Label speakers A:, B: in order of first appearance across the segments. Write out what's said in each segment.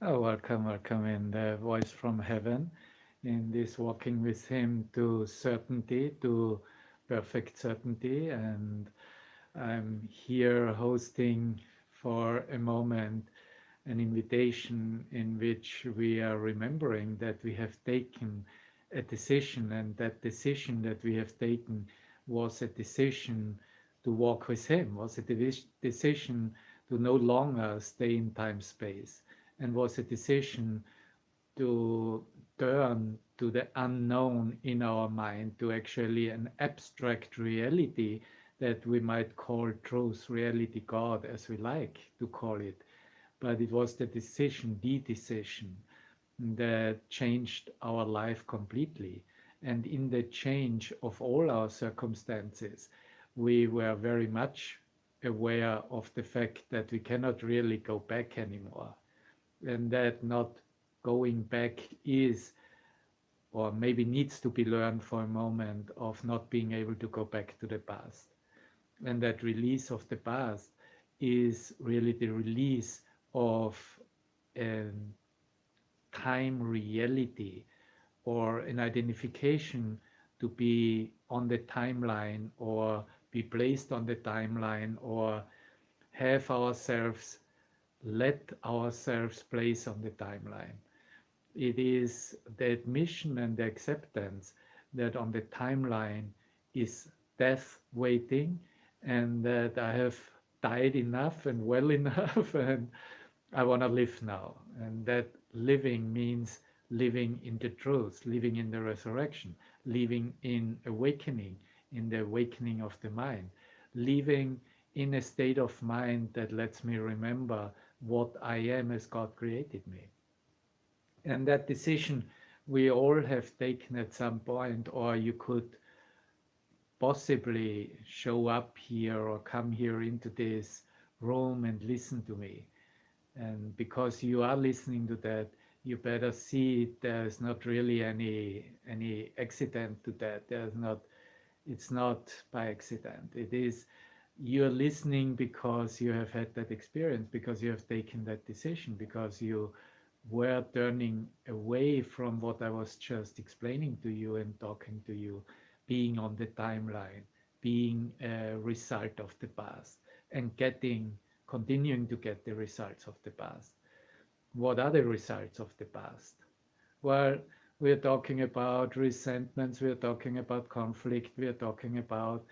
A: Oh, welcome, welcome in the voice from heaven, in this walking with Him to certainty, to perfect certainty. And I'm here hosting for a moment an invitation in which we are remembering that we have taken a decision, and that decision that we have taken was a decision to walk with Him, was a decision to no longer stay in time space, and was a decision to turn to the unknown in our mind, to actually an abstract reality that we might call truth, reality, God, as we like to call it. But it was the decision that changed our life completely. And in the change of all our circumstances, we were very much aware of the fact that we cannot really go back anymore, and that not going back is, or maybe needs to be learned for a moment, of not being able to go back to the past. And that release of the past is really the release of a time reality, or an identification to be on the timeline, or be placed on the timeline, or have ourselves, let ourselves place on the timeline. It is the admission and the acceptance that on the timeline is death waiting, and that I have died enough and well enough, and I want to live now. And that living means living in the truth, living in the resurrection, living in the awakening of the mind, living in a state of mind that lets me remember what I am as God created me. And that decision we all have taken at some point, or you could possibly show up here or come here into this room and listen to me. And because you are listening to that, you better see there's not really any accident to that. There's not, it's not by accident. It is, you're listening because you have had that experience, because you have taken that decision, because you were turning away from what I was just explaining to you and talking to you, being on the timeline, being a result of the past, and continuing to get the results of the past. What are the results of the past? Well, we're talking about resentments, we're talking about conflict, we're talking about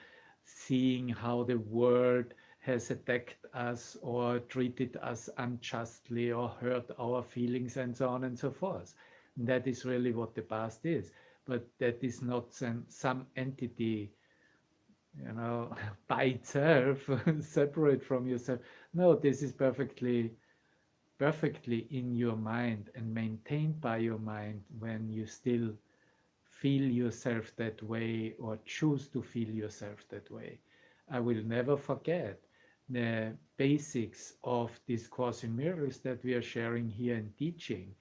A: seeing how the world has attacked us or treated us unjustly or hurt our feelings and so on and so forth. And that is really what the past is. But that is not some entity, by itself, separate from yourself. No, this is perfectly in your mind and maintained by your mind when you still feel yourself that way, or choose to feel yourself that way. I will never forget the basics of this Course in Miracles that we are sharing here and teaching,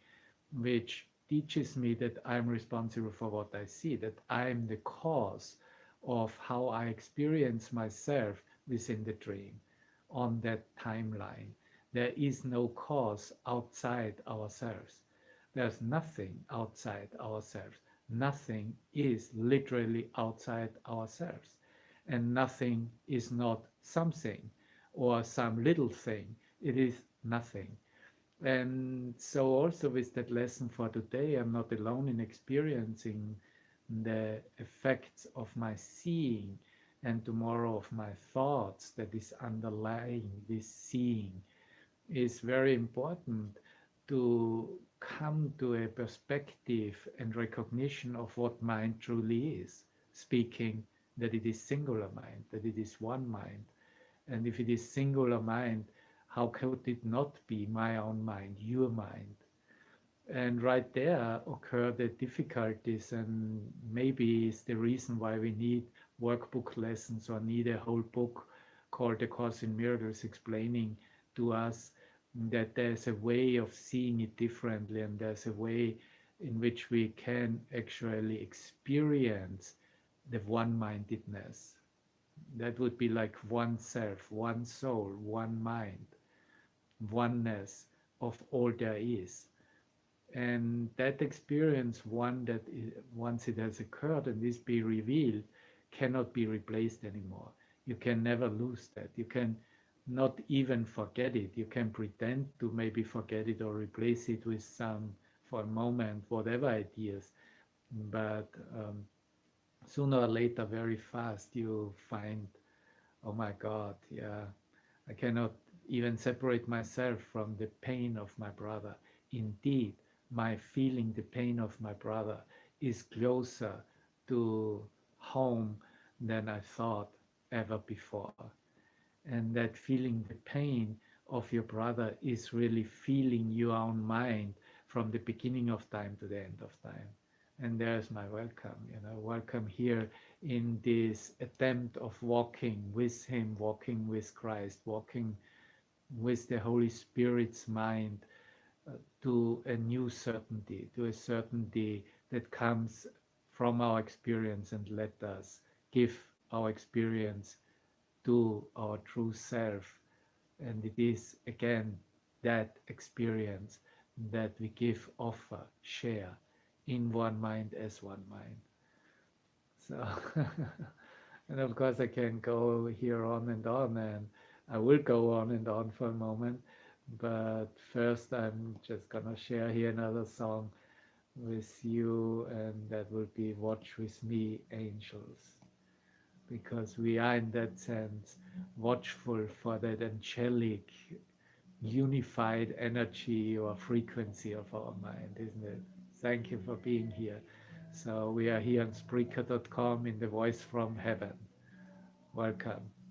A: which teaches me that I'm responsible for what I see, that I'm the cause of how I experience myself within the dream on that timeline. There is no cause outside ourselves. There's nothing outside ourselves. Nothing is literally outside ourselves. And nothing is not something or some little thing. It is nothing. And so, also with that lesson for today, I'm not alone in experiencing the effects of my seeing, and tomorrow of my thoughts that is underlying this seeing. Is very important to come to a perspective and recognition of what mind truly is, speaking that it is singular mind, that it is one mind. And if it is singular mind, how could it not be my own mind, your mind? And right there occur the difficulties, and maybe is the reason why we need workbook lessons, or need a whole book called The Course in Miracles, explaining to us that there's a way of seeing it differently, and there's a way in which we can actually experience the one-mindedness. That would be like one self, one soul, one mind, oneness of all there is. And that experience, once it has occurred and is be revealed, cannot be replaced anymore. You can never lose that. You can not even forget it. You can pretend to maybe forget it or replace it with some, for a moment, whatever ideas. But sooner or later, very fast, you find, oh my God, yeah, I cannot even separate myself from the pain of my brother. Indeed, my feeling the pain of my brother is closer to home than I thought ever before. And that feeling the pain of your brother is really feeling your own mind from the beginning of time to the end of time. And there's my welcome, welcome here in this attempt of walking with him, walking with Christ, walking with the Holy Spirit's mind, to a new certainty, to a certainty that comes from our experience, and let us give our experience to our true self. And it is again that experience that we give, offer, share in one mind as one mind. So, and of course, I can go here on, and I will go on and on for a moment. But first, I'm just gonna share here another song with you, and that will be Watch With Me, Angels, because we are in that sense watchful for that angelic, unified energy or frequency of our mind, isn't it? Thank you for being here. So we are here on Spreaker.com in the Voice from Heaven. Welcome.